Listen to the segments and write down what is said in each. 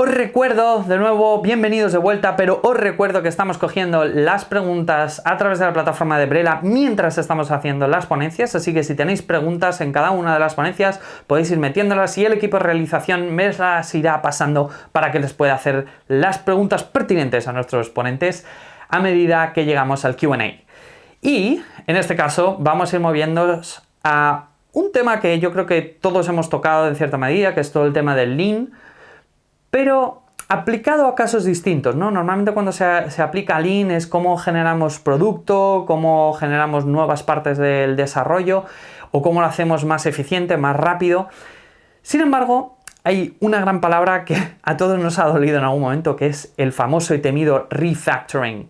Os recuerdo, de nuevo, bienvenidos de vuelta, pero os recuerdo que estamos cogiendo las preguntas a través de la plataforma de Brela mientras estamos haciendo las ponencias, así que si tenéis preguntas en cada una de las ponencias podéis ir metiéndolas y el equipo de realización me las irá pasando para que les pueda hacer las preguntas pertinentes a nuestros ponentes a medida que llegamos al Q&A. Y, en este caso, vamos a ir moviéndonos a un tema que yo creo que todos hemos tocado en cierta medida, que es todo el tema del Lean, pero aplicado a casos distintos, ¿no? Normalmente cuando se aplica Lean es cómo generamos producto, cómo generamos nuevas partes del desarrollo o cómo lo hacemos más eficiente, más rápido. Sin embargo, hay una gran palabra que a todos nos ha dolido en algún momento, que es el famoso y temido refactoring.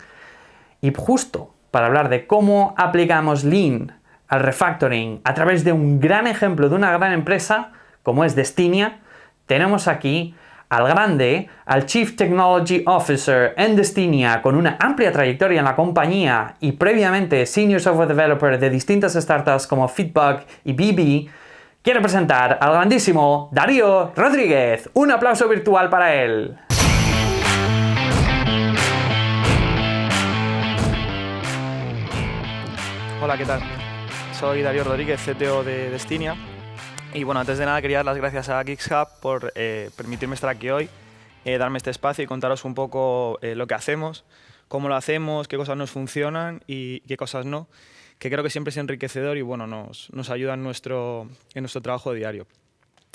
Y justo para hablar de cómo aplicamos Lean al refactoring a través de un gran ejemplo de una gran empresa, como es Destinia, tenemos aquí al grande, al Chief Technology Officer en Destinia, con una amplia trayectoria en la compañía y previamente Senior Software Developer de distintas startups como Fitbug y BB, quiero presentar al grandísimo Darío Rodríguez. Un aplauso virtual para él. Hola, ¿qué tal? Soy Darío Rodríguez, CTO de Destinia. Y bueno, antes de nada quería dar las gracias a GeeksHub por permitirme estar aquí hoy, darme este espacio y contaros un poco lo que hacemos, cómo lo hacemos, qué cosas nos funcionan y qué cosas no, que creo que siempre es enriquecedor y bueno, nos ayuda en nuestro trabajo diario.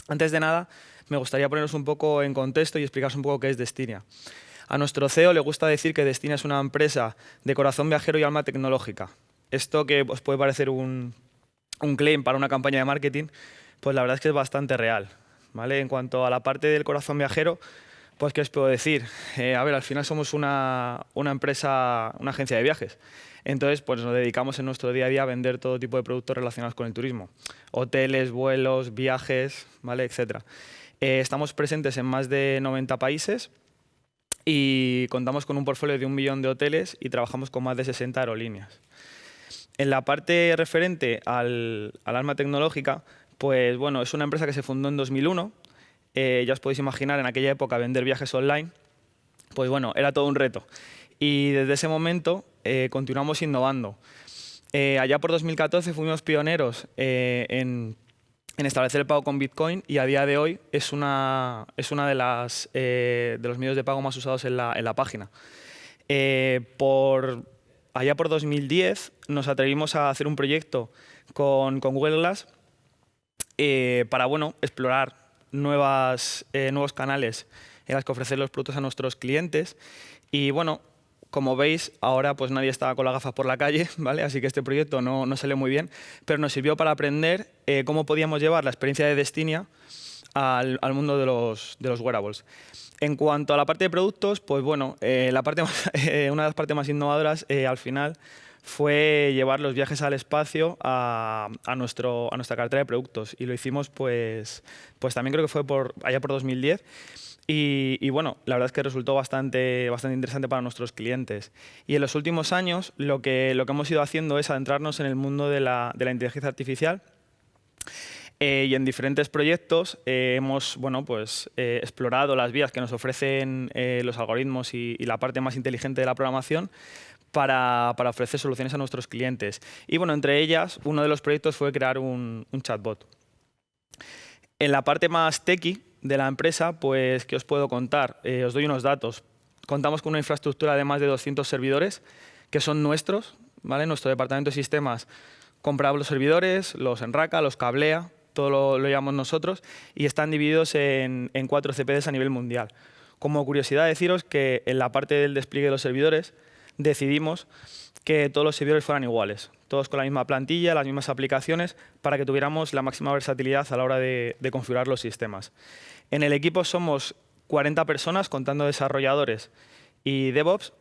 Antes de nada, me gustaría poneros un poco en contexto y explicaros un poco qué es Destinia. A nuestro CEO le gusta decir que Destinia es una empresa de corazón viajero y alma tecnológica. Esto que os puede parecer un claim para una campaña de marketing, pues la verdad es que es bastante real, ¿vale? En cuanto a la parte del corazón viajero, pues ¿qué os puedo decir? A ver, al final somos una empresa, una agencia de viajes. Entonces, pues nos dedicamos en nuestro día a día a vender todo tipo de productos relacionados con el turismo. Hoteles, vuelos, viajes, ¿vale? Etcétera. Estamos presentes en más de 90 países y contamos con un portfolio de 1 millón de hoteles y trabajamos con más de 60 aerolíneas. En la parte referente al alma tecnológica, pues bueno, es una empresa que se fundó en 2001. Ya os podéis imaginar, en aquella época vender viajes online, pues bueno, era todo un reto. Y desde ese momento continuamos innovando. Allá por 2014 fuimos pioneros en establecer el pago con Bitcoin y a día de hoy es una de los medios de pago más usados en la página. Allá por 2010 nos atrevimos a hacer un proyecto con Google Glass para explorar nuevos canales en los que ofrecer los productos a nuestros clientes. Y bueno, como veis, ahora pues nadie estaba con las gafas por la calle, ¿vale? Así que este proyecto no salió muy bien, pero nos sirvió para aprender cómo podíamos llevar la experiencia de Destinia al mundo de los wearables. En cuanto a la parte de productos, pues bueno, una de las partes más innovadoras al final fue llevar los viajes al espacio a nuestra cartera de productos y lo hicimos pues también creo que fue allá por 2010 y bueno, la verdad es que resultó bastante interesante para nuestros clientes. Y en los últimos años lo que hemos ido haciendo es adentrarnos en el mundo de la inteligencia artificial. Y en diferentes proyectos hemos explorado las vías que nos ofrecen los algoritmos y la parte más inteligente de la programación para ofrecer soluciones a nuestros clientes. Y bueno, entre ellas, uno de los proyectos fue crear un chatbot. En la parte más techy de la empresa, pues, ¿qué os puedo contar? Os doy unos datos. Contamos con una infraestructura de más de 200 servidores que son nuestros, ¿vale? Nuestro departamento de sistemas compra los servidores, los enraca, los cablea, todo lo llamamos nosotros, y están divididos en 4 CPDs a nivel mundial. Como curiosidad, deciros que en la parte del despliegue de los servidores decidimos que todos los servidores fueran iguales, todos con la misma plantilla, las mismas aplicaciones, para que tuviéramos la máxima versatilidad a la hora de configurar los sistemas. En el equipo somos 40 personas, contando desarrolladores y DevOps,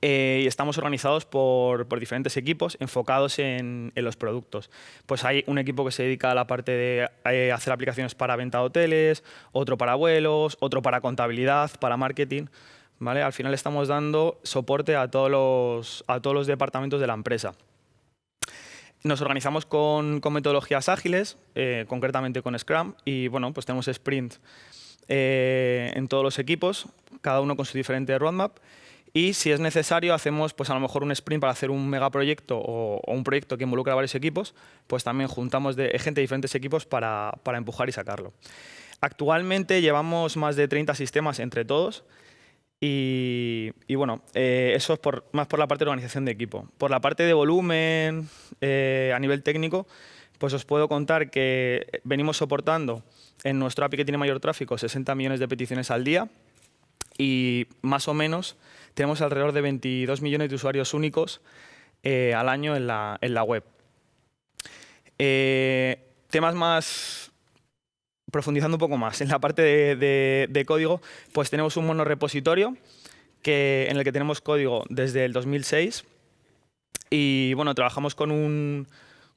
y estamos organizados por diferentes equipos enfocados en los productos. Pues hay un equipo que se dedica a la parte de hacer aplicaciones para venta de hoteles, otro para vuelos, otro para contabilidad, para marketing, ¿vale? Al final estamos dando soporte a todos los departamentos de la empresa. Nos organizamos con metodologías ágiles, concretamente con Scrum, y bueno, pues tenemos sprints en todos los equipos, cada uno con su diferente roadmap. Y si es necesario, hacemos pues a lo mejor un sprint para hacer un megaproyecto o un proyecto que involucra a varios equipos, pues también juntamos gente de diferentes equipos para empujar y sacarlo. Actualmente llevamos más de 30 sistemas entre todos y bueno, eso es más por la parte de organización de equipo. Por la parte de volumen, a nivel técnico, pues os puedo contar que venimos soportando en nuestro API que tiene mayor tráfico 60 millones de peticiones al día y más o menos tenemos alrededor de 22 millones de usuarios únicos al año en la web. Temas más, profundizando un poco más, en la parte de código, pues tenemos un monorepositorio en el que tenemos código desde el 2006 y bueno, trabajamos con un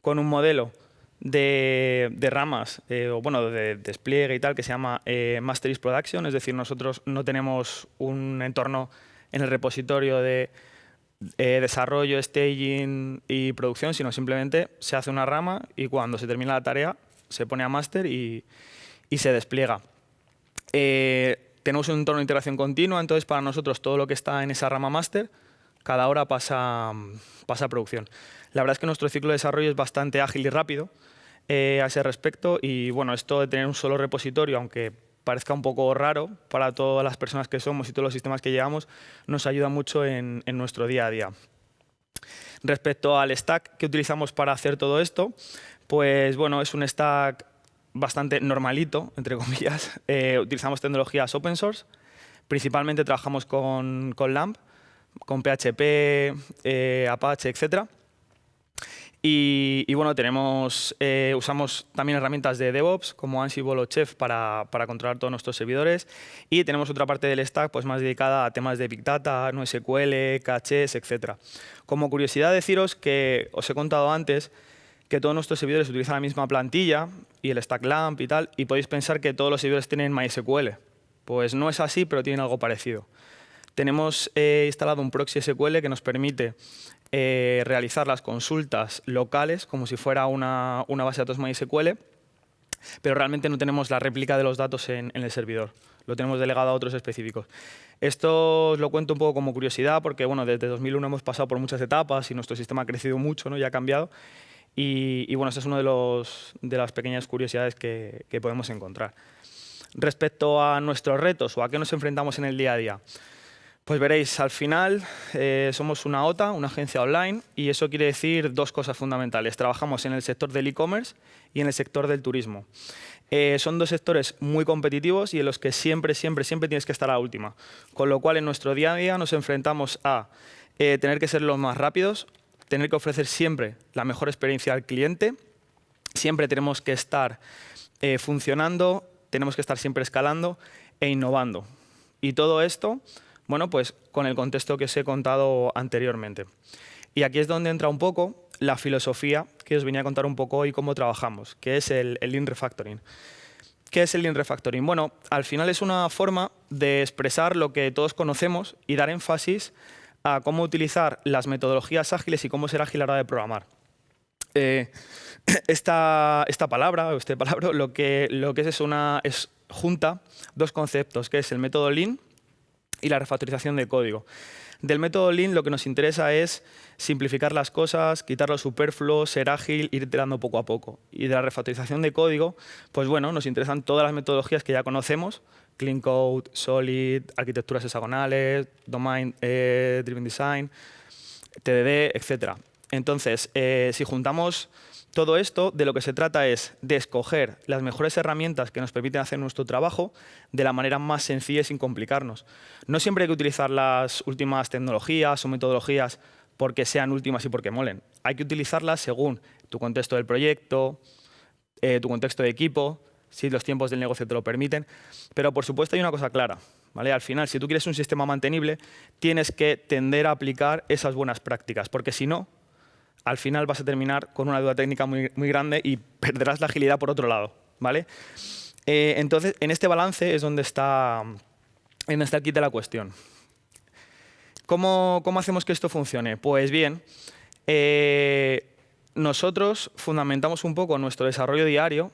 modelo de ramas, o bueno, de despliegue y tal, que se llama Master is Production, es decir, nosotros no tenemos un entorno en el repositorio de desarrollo, staging y producción, sino simplemente se hace una rama y cuando se termina la tarea se pone a master y se despliega. Tenemos un entorno de integración continua, entonces para nosotros todo lo que está en esa rama master, cada hora pasa a producción. La verdad es que nuestro ciclo de desarrollo es bastante ágil y rápido a ese respecto y bueno, esto de tener un solo repositorio, aunque parezca un poco raro para todas las personas que somos y todos los sistemas que llevamos, nos ayuda mucho en nuestro día a día. Respecto al stack que utilizamos para hacer todo esto, pues bueno, es un stack bastante normalito, entre comillas. Utilizamos tecnologías open source, principalmente trabajamos con LAMP, con PHP, Apache, etc. Y bueno, usamos también herramientas de DevOps como Ansible o Chef para controlar todos nuestros servidores. Y tenemos otra parte del stack pues, más dedicada a temas de Big Data, NoSQL, cachés, etc. Como curiosidad, deciros que os he contado antes que todos nuestros servidores utilizan la misma plantilla y el stack LAMP y tal, y podéis pensar que todos los servidores tienen MySQL. Pues no es así, pero tienen algo parecido. Tenemos instalado un proxy SQL que nos permite realizar las consultas locales como si fuera una base de datos MySQL, pero realmente no tenemos la réplica de los datos en el servidor. Lo tenemos delegado a otros específicos. Esto os lo cuento un poco como curiosidad porque bueno, desde 2001 hemos pasado por muchas etapas y nuestro sistema ha crecido mucho, ¿no? Y ha cambiado. Y bueno, esta es una de las pequeñas curiosidades que podemos encontrar. Respecto a nuestros retos o a qué nos enfrentamos en el día a día, pues veréis, al final somos una OTA, una agencia online, y eso quiere decir dos cosas fundamentales. Trabajamos en el sector del e-commerce y en el sector del turismo. Son dos sectores muy competitivos y en los que siempre tienes que estar a la última. Con lo cual, en nuestro día a día nos enfrentamos a tener que ser los más rápidos, tener que ofrecer siempre la mejor experiencia al cliente, siempre tenemos que estar funcionando, tenemos que estar siempre escalando e innovando. Y todo esto, bueno, pues con el contexto que os he contado anteriormente. Y aquí es donde entra un poco la filosofía que os venía a contar un poco hoy cómo trabajamos, que es el Lean Refactoring. ¿Qué es el Lean Refactoring? Bueno, al final es una forma de expresar lo que todos conocemos y dar énfasis a cómo utilizar las metodologías ágiles y cómo ser ágil a la hora de programar. Esta palabra, o este palabra, lo que es junta dos conceptos, que es el método Lean y la refactorización de código. Del método Lean lo que nos interesa es simplificar las cosas, quitar lo superfluo, ser ágil, ir iterando poco a poco. Y de la refactorización de código, pues bueno, nos interesan todas las metodologías que ya conocemos, Clean Code, Solid, arquitecturas hexagonales, Domain Driven Design, TDD, etc. Entonces, si juntamos todo esto, de lo que se trata es de escoger las mejores herramientas que nos permiten hacer nuestro trabajo de la manera más sencilla y sin complicarnos. No siempre hay que utilizar las últimas tecnologías o metodologías porque sean últimas y porque molen. Hay que utilizarlas según tu contexto del proyecto, tu contexto de equipo, si los tiempos del negocio te lo permiten. Pero, por supuesto, hay una cosa clara, ¿vale? Al final, si tú quieres un sistema mantenible, tienes que tender a aplicar esas buenas prácticas, porque si no, al final vas a terminar con una duda técnica muy grande y perderás la agilidad por otro lado, ¿vale? Entonces, en este balance es donde está el kit de la cuestión. ¿Cómo hacemos que esto funcione? Pues bien, nosotros fundamentamos un poco nuestro desarrollo diario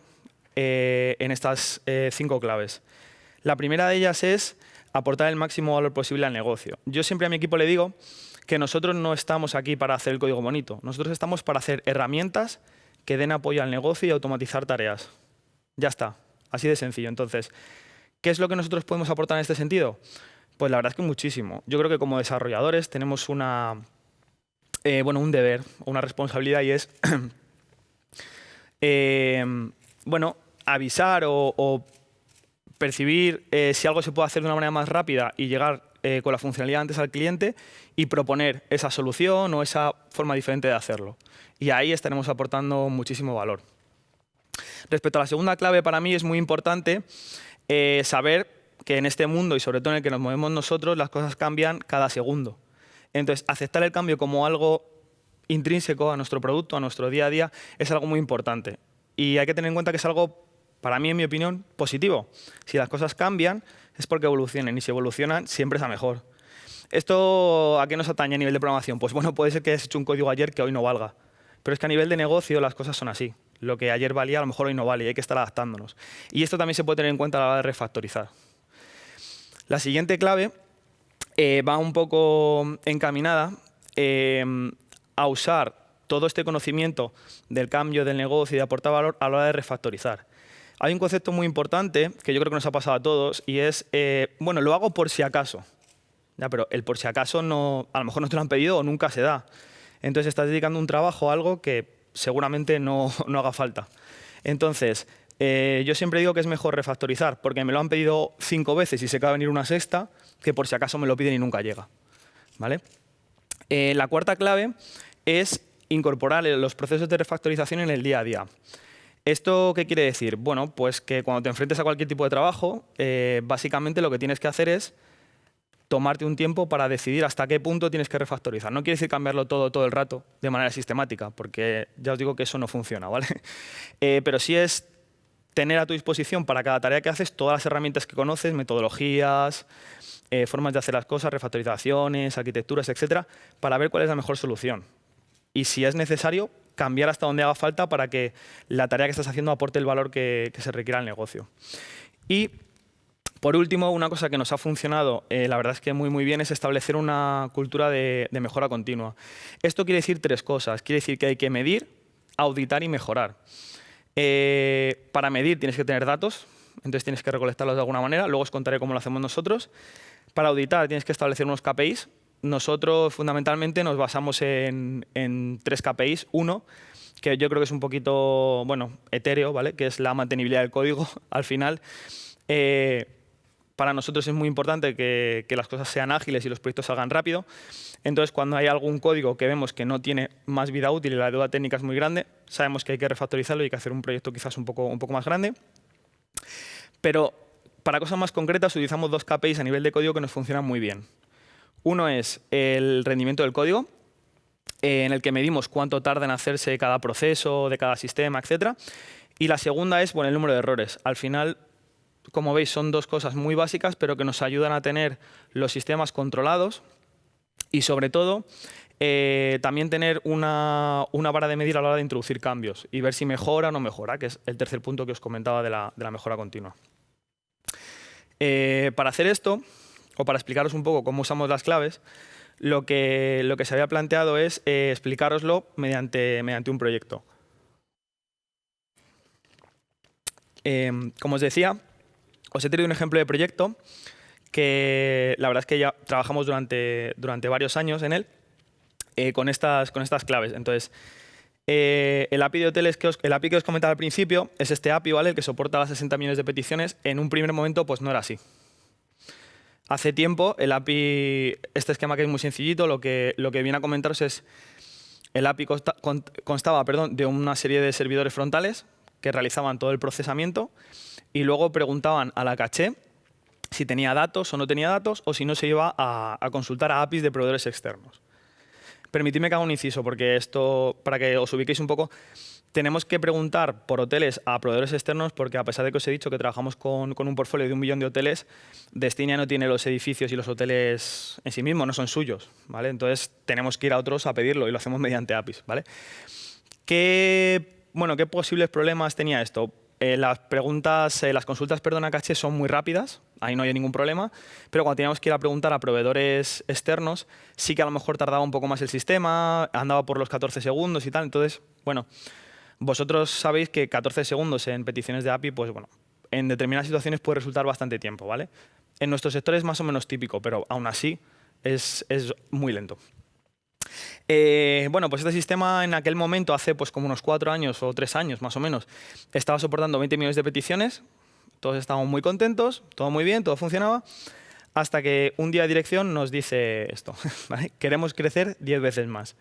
en estas 5 claves. La primera de ellas es aportar el máximo valor posible al negocio. Yo siempre a mi equipo le digo que nosotros no estamos aquí para hacer el código bonito. Nosotros estamos para hacer herramientas que den apoyo al negocio y automatizar tareas. Ya está, así de sencillo. Entonces, ¿qué es lo que nosotros podemos aportar en este sentido? Pues la verdad es que muchísimo. Yo creo que como desarrolladores tenemos un deber, una responsabilidad, y es avisar o percibir si algo se puede hacer de una manera más rápida y llegar con la funcionalidad antes al cliente y proponer esa solución o esa forma diferente de hacerlo. Y ahí estaremos aportando muchísimo valor. Respecto a la segunda clave, para mí es muy importante saber que en este mundo, y sobre todo en el que nos movemos nosotros, las cosas cambian cada segundo. Entonces, aceptar el cambio como algo intrínseco a nuestro producto, a nuestro día a día, es algo muy importante. Y hay que tener en cuenta que es algo, para mí, en mi opinión, positivo. Si las cosas cambian, es porque evolucionen, y si evolucionan, siempre es a mejor. ¿Esto a qué nos atañe a nivel de programación? Pues bueno, puede ser que hayas hecho un código ayer que hoy no valga. Pero es que a nivel de negocio las cosas son así. Lo que ayer valía, a lo mejor hoy no vale, y hay que estar adaptándonos. Y esto también se puede tener en cuenta a la hora de refactorizar. La siguiente clave va un poco encaminada a usar todo este conocimiento del cambio del negocio y de aportar valor a la hora de refactorizar. Hay un concepto muy importante que yo creo que nos ha pasado a todos, y es, lo hago por si acaso. Ya, pero el por si acaso no, a lo mejor no te lo han pedido o nunca se da. Entonces estás dedicando un trabajo a algo que seguramente no haga falta. Entonces, yo siempre digo que es mejor refactorizar, porque me lo han pedido 5 veces y sé que va a venir una sexta, que por si acaso me lo piden y nunca llega. ¿Vale? La cuarta clave es incorporar los procesos de refactorización en el día a día. ¿Esto qué quiere decir? Bueno, pues que cuando te enfrentes a cualquier tipo de trabajo, básicamente lo que tienes que hacer es tomarte un tiempo para decidir hasta qué punto tienes que refactorizar. No quiere decir cambiarlo todo el rato de manera sistemática, porque ya os digo que eso no funciona, ¿vale? Pero sí es tener a tu disposición para cada tarea que haces todas las herramientas que conoces, metodologías, formas de hacer las cosas, refactorizaciones, arquitecturas, etcétera, para ver cuál es la mejor solución. Y si es necesario, cambiar hasta donde haga falta para que la tarea que estás haciendo aporte el valor que se requiera al negocio. Y por último, una cosa que nos ha funcionado, la verdad es que muy bien, es establecer una cultura de mejora continua. Esto quiere decir 3 cosas. Quiere decir que hay que medir, auditar y mejorar. Para medir tienes que tener datos, entonces tienes que recolectarlos de alguna manera. Luego os contaré cómo lo hacemos nosotros. Para auditar tienes que establecer unos KPIs. Nosotros fundamentalmente nos basamos en 3 KPIs. Uno, que yo creo que es un poquito etéreo, ¿vale? Que es la mantenibilidad del código. Al final, para nosotros es muy importante que las cosas sean ágiles y los proyectos salgan rápido. Entonces, cuando hay algún código que vemos que no tiene más vida útil y la deuda técnica es muy grande, sabemos que hay que refactorizarlo y hay que hacer un proyecto quizás un poco más grande. Pero para cosas más concretas utilizamos 2 KPIs a nivel de código que nos funcionan muy bien. Uno es el rendimiento del código, en el que medimos cuánto tarda en hacerse cada proceso, de cada sistema, etc. Y la segunda es el número de errores. Al final, como veis, son 2 cosas muy básicas, pero que nos ayudan a tener los sistemas controlados y, sobre todo, también tener una vara de medir a la hora de introducir cambios y ver si mejora o no mejora, que es el tercer punto que os comentaba de la mejora continua. Para hacer esto, o para explicaros un poco cómo usamos las claves, lo que se había planteado es explicároslo mediante un proyecto. Como os decía, os he traído un ejemplo de proyecto que la verdad es que ya trabajamos durante varios años en él con estas claves. Entonces, el API de hoteles el API que os comentaba al principio es este API, ¿vale? El que soporta las 60 millones de peticiones. En un primer momento pues no era así. Hace tiempo el API, este esquema que es muy sencillito, lo que viene a comentaros es el API constaba de una serie de servidores frontales que realizaban todo el procesamiento y luego preguntaban a la caché si tenía datos o no tenía datos, o si no se iba a consultar a APIs de proveedores externos. Permitidme que haga un inciso, porque esto, para que os ubiquéis un poco, tenemos que preguntar por hoteles a proveedores externos, porque a pesar de que os he dicho que trabajamos con un portfolio de 1 millón de hoteles, Destinia no tiene los edificios y los hoteles en sí mismos, no son suyos, ¿vale? Entonces tenemos que ir a otros a pedirlo y lo hacemos mediante APIs, ¿vale? ¿Qué posibles problemas tenía esto? las consultas, perdón, a caché son muy rápidas, ahí no hay ningún problema, pero cuando teníamos que ir a preguntar a proveedores externos, sí que a lo mejor tardaba un poco más el sistema, andaba por los 14 segundos y tal. Entonces, bueno, vosotros sabéis que 14 segundos en peticiones de API, pues bueno, en determinadas situaciones puede resultar bastante tiempo, ¿vale? En nuestro sector es más o menos típico, pero aún así es muy lento. Bueno, pues este sistema en aquel momento, hace pues como unos 4 años o 3 años más o menos, estaba soportando 20 millones de peticiones, todos estábamos muy contentos, todo muy bien, todo funcionaba, hasta que un día dirección nos dice esto, ¿vale? Queremos crecer 10 veces más.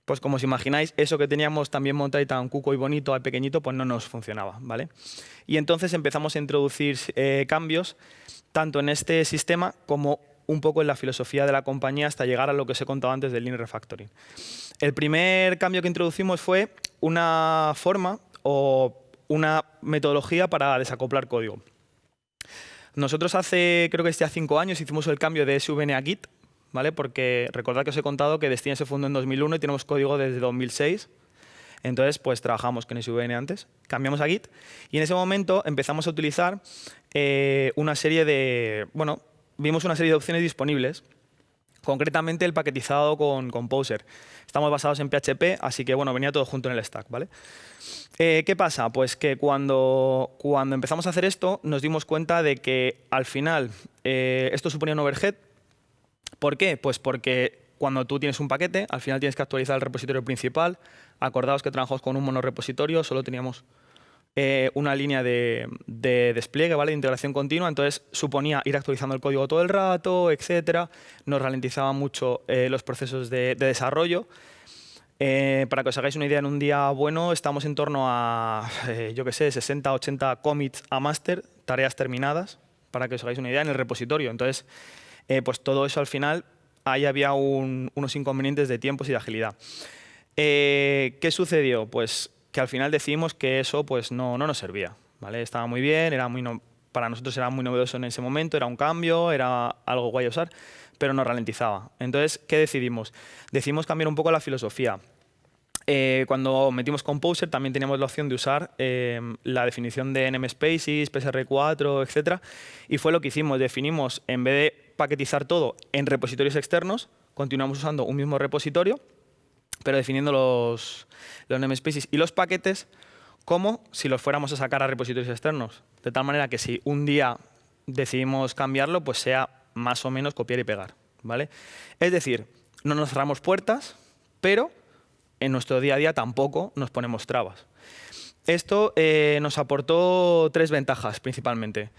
Pues como os imagináis, eso que teníamos también montado y tan cuco y bonito, pequeñito, pues no nos funcionaba, ¿vale? Y entonces empezamos a introducir cambios, tanto en este sistema como un poco en la filosofía de la compañía, hasta llegar a lo que os he contado antes del Lean Refactoring. El primer cambio que introducimos fue una forma o una metodología para desacoplar código. Nosotros creo que ya 5 años, hicimos el cambio de SVN a Git, ¿vale? Porque recordad que os he contado que Destiny se fundó en 2001 y tenemos código desde 2006. Entonces, pues trabajamos con SVN antes, cambiamos a Git y en ese momento empezamos a utilizar una serie de, bueno, vimos una serie de opciones disponibles, concretamente el paquetizado con Composer. Estamos basados en PHP, así que bueno, venía todo junto en el stack, ¿vale? ¿Qué pasa? Pues que cuando empezamos a hacer esto, nos dimos cuenta de que al final esto suponía un overhead. ¿Por qué? Pues porque cuando tú tienes un paquete, al final tienes que actualizar el repositorio principal. Acordaos que trabajamos con un monorepositorio, solo teníamos una línea de despliegue, ¿vale? De integración continua, entonces suponía ir actualizando el código todo el rato, etcétera. Nos ralentizaba mucho los procesos de desarrollo. Para que os hagáis una idea, en un día bueno estamos en torno a, yo qué sé, 60, 80 commits a master, tareas terminadas, para que os hagáis una idea, en el repositorio. Entonces, pues todo eso al final, ahí había unos inconvenientes de tiempos y de agilidad. ¿Qué sucedió? Pues que al final decidimos que eso pues no nos servía, ¿vale? Estaba muy bien, para nosotros era muy novedoso en ese momento, era un cambio, era algo guay a usar, pero nos ralentizaba. Entonces, ¿qué decidimos? Decidimos cambiar un poco la filosofía. Cuando metimos Composer también teníamos la opción de usar la definición de NMSpaces, PSR4, etc. Y fue lo que hicimos. Definimos, en vez de paquetizar todo en repositorios externos, continuamos usando un mismo repositorio, pero definiendo los namespaces y los paquetes como si los fuéramos a sacar a repositorios externos. De tal manera que si un día decidimos cambiarlo, pues sea más o menos copiar y pegar, ¿vale? Es decir, no nos cerramos puertas, pero en nuestro día a día tampoco nos ponemos trabas. Esto nos aportó 3 ventajas principalmente.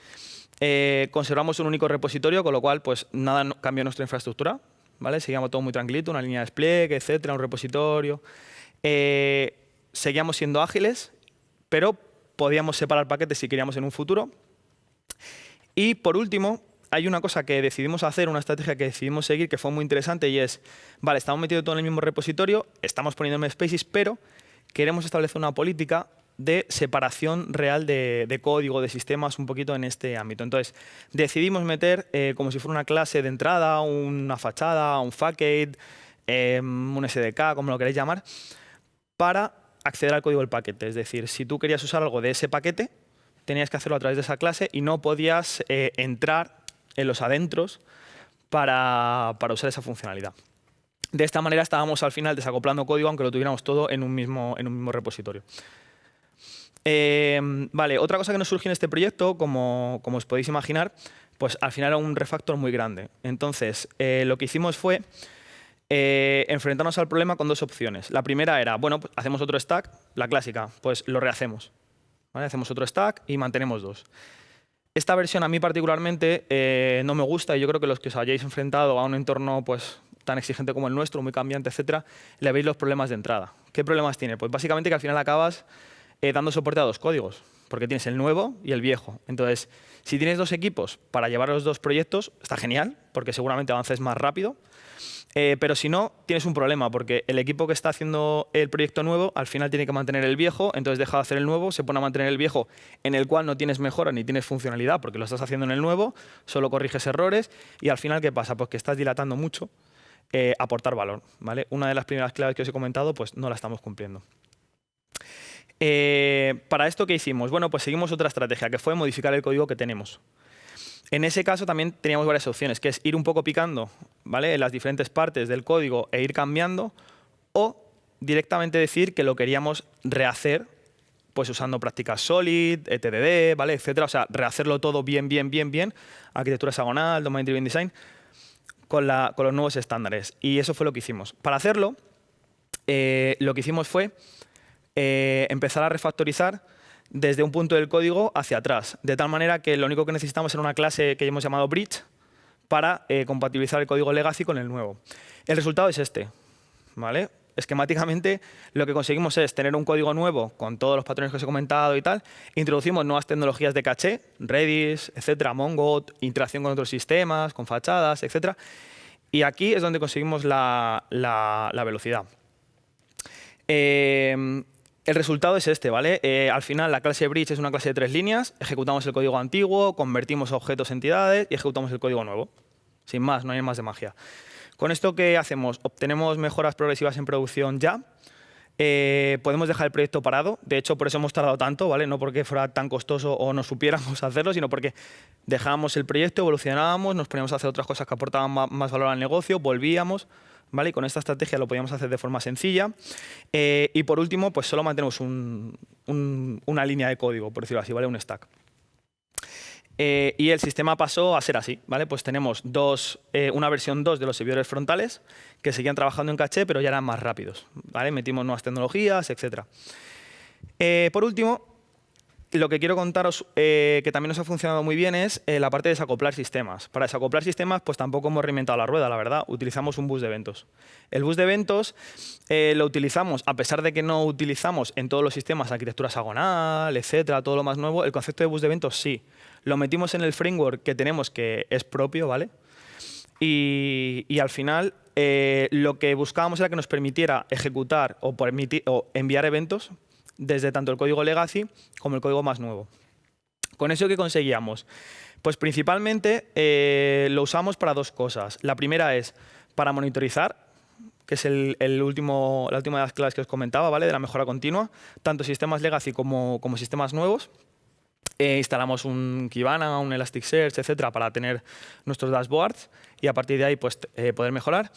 Conservamos un único repositorio, con lo cual pues nada cambió en nuestra infraestructura, ¿vale? Seguíamos todo muy tranquilito, una línea de despliegue, etcétera, un repositorio. Seguíamos siendo ágiles, pero podíamos separar paquetes si queríamos en un futuro. Y por último, hay una cosa que decidimos hacer, una estrategia que decidimos seguir, que fue muy interesante, y es, vale, estamos metidos todo en el mismo repositorio, estamos poniendo namespaces, pero queremos establecer una política de separación real de código, de sistemas, un poquito en este ámbito. Entonces, decidimos meter como si fuera una clase de entrada, una fachada, un facade, un SDK, como lo queréis llamar, para acceder al código del paquete. Es decir, si tú querías usar algo de ese paquete, tenías que hacerlo a través de esa clase y no podías entrar en los adentros para usar esa funcionalidad. De esta manera estábamos al final desacoplando código, aunque lo tuviéramos todo en un mismo repositorio. Vale, otra cosa que nos surgió en este proyecto, como os podéis imaginar, pues al final era un refactor muy grande. Entonces, lo que hicimos fue enfrentarnos al problema con 2 opciones. La primera era, bueno, pues hacemos otro stack, la clásica, pues lo rehacemos, ¿vale? Hacemos otro stack y mantenemos 2. Esta versión a mí particularmente no me gusta, y yo creo que los que os hayáis enfrentado a un entorno pues, tan exigente como el nuestro, muy cambiante, etcétera, le veis los problemas de entrada. ¿Qué problemas tiene? Pues básicamente que al final acabas dando soporte a 2 códigos, porque tienes el nuevo y el viejo. Entonces, si tienes 2 equipos para llevar los 2 proyectos, está genial, porque seguramente avances más rápido. Pero si no, tienes un problema, porque el equipo que está haciendo el proyecto nuevo al final tiene que mantener el viejo, entonces deja de hacer el nuevo, se pone a mantener el viejo, en el cual no tienes mejora ni tienes funcionalidad, porque lo estás haciendo en el nuevo, solo corriges errores, y al final, ¿qué pasa? Pues que estás dilatando mucho aportar valor, ¿vale? Una de las primeras claves que os he comentado, pues no la estamos cumpliendo. Para esto, ¿qué hicimos? Bueno, pues seguimos otra estrategia, que fue modificar el código que tenemos. En ese caso también teníamos varias opciones, que es ir un poco picando, ¿vale?, en las diferentes partes del código e ir cambiando, o directamente decir que lo queríamos rehacer, pues usando prácticas Solid, ETDD, ¿vale?, etcétera. O sea, rehacerlo todo bien, arquitectura hexagonal, Domain Driven Design, con los nuevos estándares. Y eso fue lo que hicimos. Para hacerlo, lo que hicimos fue empezar a refactorizar desde un punto del código hacia atrás, de tal manera que lo único que necesitamos era una clase que hemos llamado bridge para compatibilizar el código legacy con el nuevo. El resultado es este, ¿vale? Esquemáticamente, lo que conseguimos es tener un código nuevo con todos los patrones que os he comentado y tal. Introducimos nuevas tecnologías de caché, Redis, etcétera, Mongo, interacción con otros sistemas, con fachadas, etcétera. Y aquí es donde conseguimos la velocidad. El resultado es este, ¿vale? Al final, la clase bridge es una clase de 3 líneas. Ejecutamos el código antiguo, convertimos objetos en entidades y ejecutamos el código nuevo. Sin más, no hay más de magia. Con esto, ¿qué hacemos? Obtenemos mejoras progresivas en producción ya. Podemos dejar el proyecto parado. De hecho, por eso hemos tardado tanto, ¿vale? No porque fuera tan costoso o no supiéramos hacerlo, sino porque dejábamos el proyecto, evolucionábamos, nos poníamos a hacer otras cosas que aportaban más valor al negocio, volvíamos, ¿vale? Y con esta estrategia lo podíamos hacer de forma sencilla. Y por último, pues solo mantenemos una línea de código, por decirlo así, ¿vale? Un stack. Y el sistema pasó a ser así, ¿vale? Pues tenemos una versión 2 de los servidores frontales que seguían trabajando en caché, pero ya eran más rápidos, ¿vale? Metimos nuevas tecnologías, etc. Por último, lo que quiero contaros que también nos ha funcionado muy bien es la parte de desacoplar sistemas. Para desacoplar sistemas, pues tampoco hemos reinventado la rueda, la verdad. Utilizamos un bus de eventos. El bus de eventos lo utilizamos, a pesar de que no utilizamos en todos los sistemas arquitectura hexagonal, etcétera, todo lo más nuevo, el concepto de bus de eventos sí. Lo metimos en el framework que tenemos, que es propio, ¿vale? Y al final lo que buscábamos era que nos permitiera ejecutar o enviar eventos desde tanto el código legacy como el código más nuevo. ¿Con eso qué conseguíamos? Pues principalmente lo usamos para dos cosas. La primera es para monitorizar, que es la última de las claves que os comentaba, ¿vale?, de la mejora continua, tanto sistemas legacy como sistemas nuevos. Instalamos un Kibana, un Elasticsearch, etcétera, para tener nuestros dashboards y a partir de ahí pues, poder mejorar.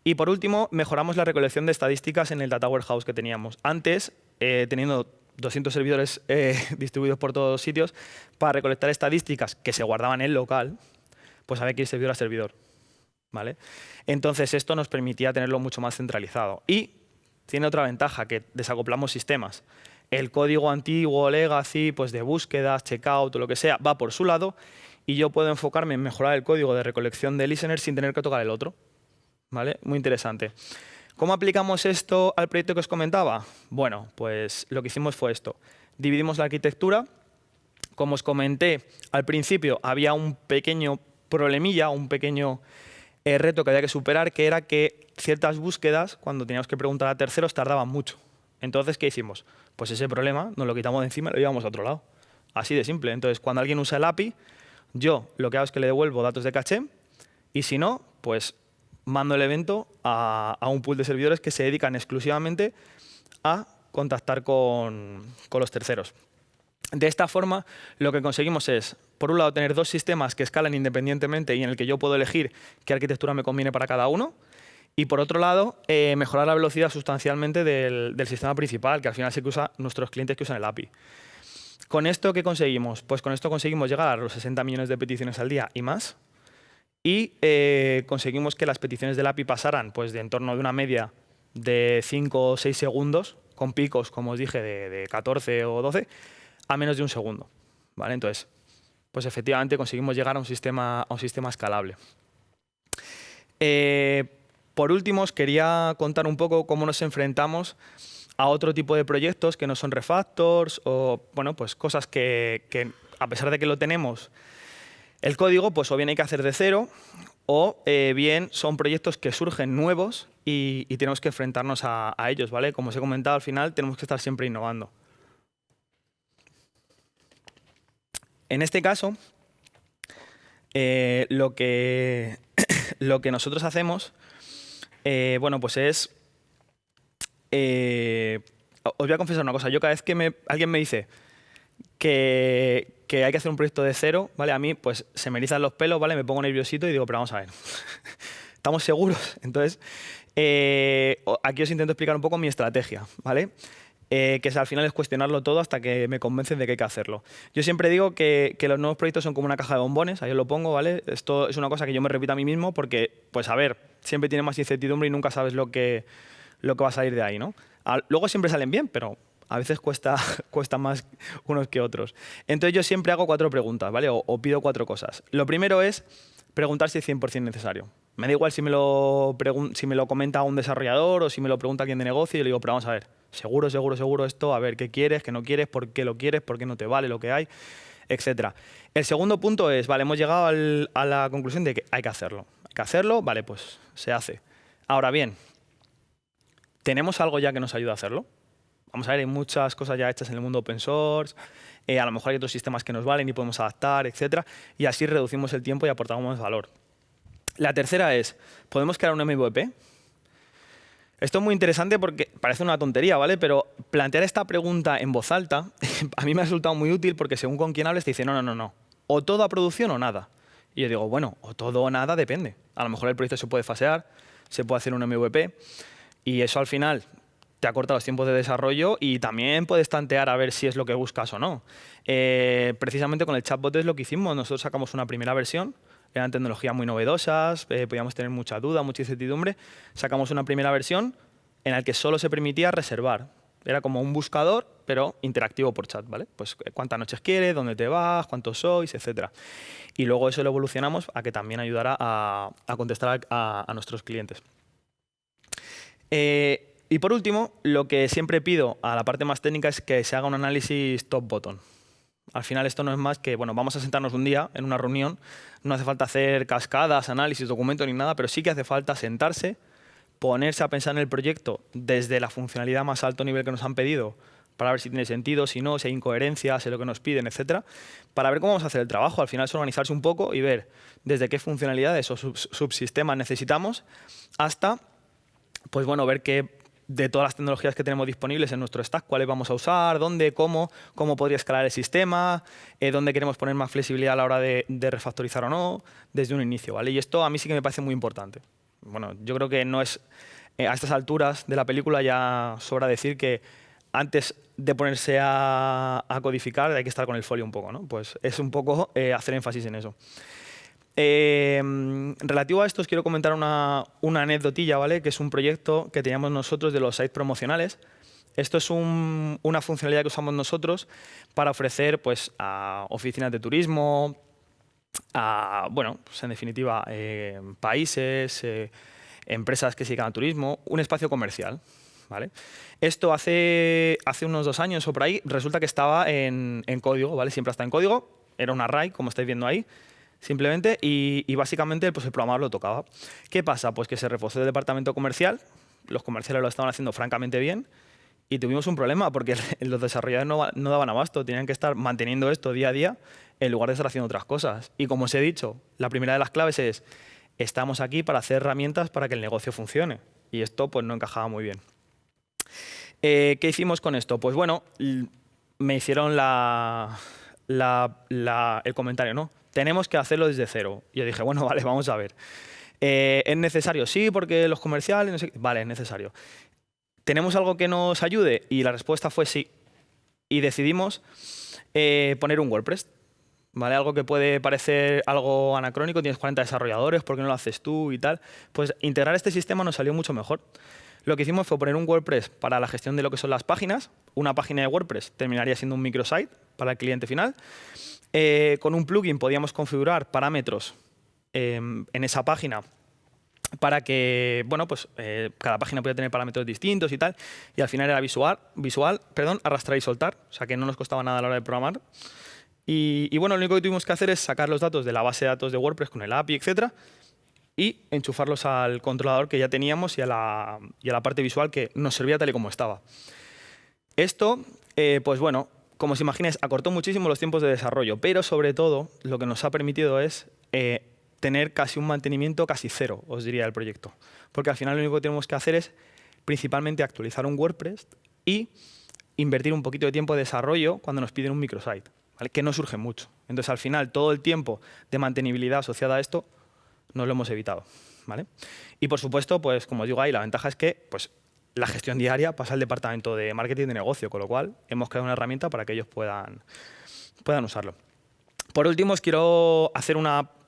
Y por último, mejoramos la recolección de estadísticas en el Data Warehouse que teníamos. Antes, teniendo 200 servidores distribuidos por todos los sitios, para recolectar estadísticas que se guardaban en local, pues había que ir servidor a servidor, ¿vale? Entonces, esto nos permitía tenerlo mucho más centralizado. Y tiene otra ventaja, que desacoplamos sistemas. El código antiguo, legacy, pues de búsquedas, checkout o lo que sea, va por su lado y yo puedo enfocarme en mejorar el código de recolección de listeners sin tener que tocar el otro, ¿vale? Muy interesante. ¿Cómo aplicamos esto al proyecto que os comentaba? Bueno, pues lo que hicimos fue esto. Dividimos la arquitectura. Como os comenté, al principio había un pequeño problemilla, un pequeño reto que había que superar, que era que ciertas búsquedas, cuando teníamos que preguntar a terceros, tardaban mucho. Entonces, ¿qué hicimos? Pues ese problema nos lo quitamos de encima y lo llevamos a otro lado. Así de simple. Entonces, cuando alguien usa el API, yo lo que hago es que le devuelvo datos de caché y si no, pues mando el evento a un pool de servidores que se dedican exclusivamente a contactar con los terceros. De esta forma, lo que conseguimos es, por un lado, tener dos sistemas que escalan independientemente y en el que yo puedo elegir qué arquitectura me conviene para cada uno. Y por otro lado, mejorar la velocidad sustancialmente del sistema principal, que al final sí que usa nuestros clientes que usan el API. ¿Con esto qué conseguimos? Pues con esto conseguimos llegar a los 60 millones de peticiones al día y más. Y conseguimos que las peticiones del API pasaran pues, de en torno de una media de 5 o 6 segundos, con picos, como os dije, de 14 o 12, a menos de un segundo, ¿vale? Entonces, pues efectivamente conseguimos llegar a un sistema escalable. Por último, os quería contar un poco cómo nos enfrentamos a otro tipo de proyectos que no son refactors o bueno, pues cosas que a pesar de que lo tenemos, el código pues o bien hay que hacer de cero o bien son proyectos que surgen nuevos y tenemos que enfrentarnos a ellos, ¿vale? Como os he comentado, al final tenemos que estar siempre innovando. En este caso, lo que nosotros hacemos bueno, pues es os voy a confesar una cosa. Yo cada vez que alguien me dice que hay que hacer un proyecto de cero, ¿vale? A mí pues se me erizan los pelos, ¿vale? Me pongo nerviosito y digo, pero vamos a ver, ¿estamos seguros? Entonces, aquí os intento explicar un poco mi estrategia, ¿vale? Que es, al final es cuestionarlo todo hasta que me convencen de que hay que hacerlo. Yo siempre digo que los nuevos proyectos son como una caja de bombones, ahí os lo pongo, ¿vale? Esto es una cosa que yo me repito a mí mismo porque, pues a ver, siempre tiene más incertidumbre y nunca sabes lo que va a salir de ahí, ¿no? Luego siempre salen bien, pero a veces cuesta más unos que otros. Entonces yo siempre hago 4 preguntas, ¿vale? O pido 4 cosas. Lo primero es preguntar si es 100% necesario. Me da igual si me lo comenta un desarrollador o si me lo pregunta alguien de negocio y le digo, pero vamos a ver, seguro esto, a ver qué quieres, qué no quieres, por qué lo quieres, por qué no te vale lo que hay, etcétera. El segundo punto es, vale, hemos llegado a la conclusión de que hay que hacerlo. Hay que hacerlo, vale, pues se hace. Ahora bien, ¿tenemos algo ya que nos ayude a hacerlo? Vamos a ver, hay muchas cosas ya hechas en el mundo open source, a lo mejor hay otros sistemas que nos valen y podemos adaptar, etcétera, y así reducimos el tiempo y aportamos más valor. La tercera es, ¿podemos crear un MVP? Esto es muy interesante porque parece una tontería, ¿vale? Pero plantear esta pregunta en voz alta a mí me ha resultado muy útil porque según con quién hables te dice no. O todo a producción o nada. Y yo digo, bueno, o todo o nada depende. A lo mejor el proyecto se puede fasear, se puede hacer un MVP y eso al final te acorta los tiempos de desarrollo y también puedes tantear a ver si es lo que buscas o no. Precisamente con el chatbot es lo que hicimos. Nosotros sacamos una primera versión. Eran tecnologías muy novedosas, podíamos tener mucha duda, mucha incertidumbre. Sacamos una primera versión en la que solo se permitía reservar. Era como un buscador, pero interactivo por chat, ¿vale? Pues cuántas noches quieres, dónde te vas, cuántos sois, etcétera. Y luego eso lo evolucionamos a que también ayudara a contestar a nuestros clientes. Y por último, lo que siempre pido a la parte más técnica es que se haga un análisis top-bottom. Al final esto no es más que, bueno, vamos a sentarnos un día en una reunión, no hace falta hacer cascadas, análisis, documentos ni nada, pero sí que hace falta sentarse, ponerse a pensar en el proyecto desde la funcionalidad más alto nivel que nos han pedido, para ver si tiene sentido, si no, si hay incoherencias, si es lo que nos piden, etcétera, para ver cómo vamos a hacer el trabajo. Al final es organizarse un poco y ver desde qué funcionalidades o subsistemas necesitamos hasta, pues bueno, ver qué de todas las tecnologías que tenemos disponibles en nuestro stack, cuáles vamos a usar, dónde, cómo podría escalar el sistema, dónde queremos poner más flexibilidad a la hora de refactorizar o no, desde un inicio, ¿vale? Y esto a mí sí que me parece muy importante. Bueno, yo creo que no es, a estas alturas de la película ya sobra decir que antes de ponerse a codificar hay que estar con el folio un poco, ¿no? Pues es un poco hacer énfasis en eso. Relativo a esto os quiero comentar una anécdotilla, ¿vale? Que es un proyecto que teníamos nosotros de los sites promocionales. Esto es una funcionalidad que usamos nosotros para ofrecer pues, a oficinas de turismo, a, bueno, pues en definitiva, países, empresas que se dedican al turismo, un espacio comercial, ¿vale? Esto hace unos 2 años o por ahí resulta que estaba en código, ¿vale? Siempre está en código, era un array, como estáis viendo ahí, simplemente, y básicamente pues el programador lo tocaba. ¿Qué pasa? Pues que se reforzó el departamento comercial, los comerciales lo estaban haciendo francamente bien, y tuvimos un problema porque los desarrolladores no daban abasto, tenían que estar manteniendo esto día a día en lugar de estar haciendo otras cosas. Y como os he dicho, la primera de las claves es, estamos aquí para hacer herramientas para que el negocio funcione. Y esto pues no encajaba muy bien. ¿Qué hicimos con esto? Pues bueno, me hicieron el comentario, ¿no? Tenemos que hacerlo desde cero. Y yo dije, bueno, vale, vamos a ver. ¿Es necesario? Sí, porque los comerciales, no sé qué. Vale, es necesario. ¿Tenemos algo que nos ayude? Y la respuesta fue sí. Y decidimos poner un WordPress. ¿Vale? Algo que puede parecer algo anacrónico, tienes 40 desarrolladores, ¿por qué no lo haces tú y tal? Pues integrar este sistema nos salió mucho mejor. Lo que hicimos fue poner un WordPress para la gestión de lo que son las páginas. Una página de WordPress terminaría siendo un microsite para el cliente final. Con un plugin podíamos configurar parámetros en esa página para que, bueno, pues cada página podía tener parámetros distintos y tal. Y al final era arrastrar y soltar, o sea que no nos costaba nada a la hora de programar. Y bueno, lo único que tuvimos que hacer es sacar los datos de la base de datos de WordPress con el API, etcétera, y enchufarlos al controlador que ya teníamos y a la parte visual que nos servía tal y como estaba. Esto, pues bueno, como os imagináis, acortó muchísimo los tiempos de desarrollo, pero sobre todo lo que nos ha permitido es tener casi un mantenimiento casi cero, os diría, del proyecto. Porque al final lo único que tenemos que hacer es principalmente actualizar un WordPress y invertir un poquito de tiempo de desarrollo cuando nos piden un microsite, ¿vale? Que no surge mucho. Entonces, al final, todo el tiempo de mantenibilidad asociada a esto nos lo hemos evitado, ¿vale? Y, por supuesto, pues como os digo ahí, la ventaja es que pues, la gestión diaria pasa al departamento de marketing de negocio, con lo cual hemos creado una herramienta para que ellos puedan usarlo. Por último, os quiero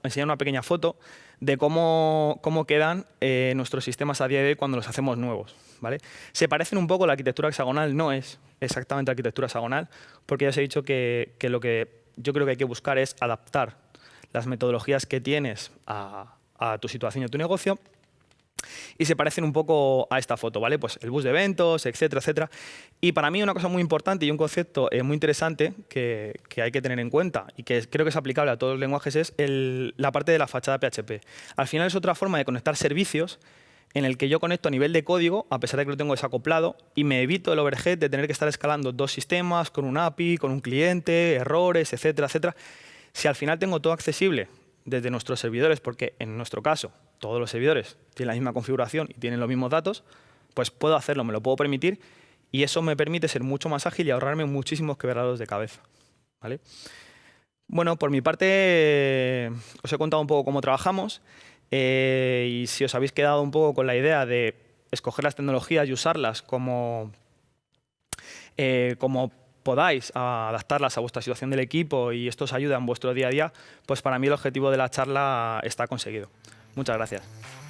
enseñar una pequeña foto de cómo quedan nuestros sistemas a día de hoy cuando los hacemos nuevos, ¿vale? Se parecen un poco, la arquitectura hexagonal no es exactamente arquitectura hexagonal, porque ya os he dicho que lo que yo creo que hay que buscar es adaptar las metodologías que tienes a tu situación y a tu negocio, y se parecen un poco a esta foto, ¿vale? Pues el bus de eventos, etcétera, etcétera. Y para mí una cosa muy importante y un concepto muy interesante que hay que tener en cuenta y que creo que es aplicable a todos los lenguajes es la parte de la fachada PHP. Al final es otra forma de conectar servicios en el que yo conecto a nivel de código, a pesar de que lo tengo desacoplado, y me evito el overhead de tener que estar escalando dos sistemas con un API, con un cliente, errores, etcétera, etcétera. Si al final tengo todo accesible desde nuestros servidores, porque en nuestro caso todos los servidores tienen la misma configuración y tienen los mismos datos, pues puedo hacerlo, me lo puedo permitir, y eso me permite ser mucho más ágil y ahorrarme muchísimos quebraderos de cabeza, ¿vale? Bueno, por mi parte os he contado un poco cómo trabajamos, y si os habéis quedado un poco con la idea de escoger las tecnologías y usarlas como podáis adaptarlas a vuestra situación del equipo y esto os ayuda en vuestro día a día, pues para mí el objetivo de la charla está conseguido. Muchas gracias.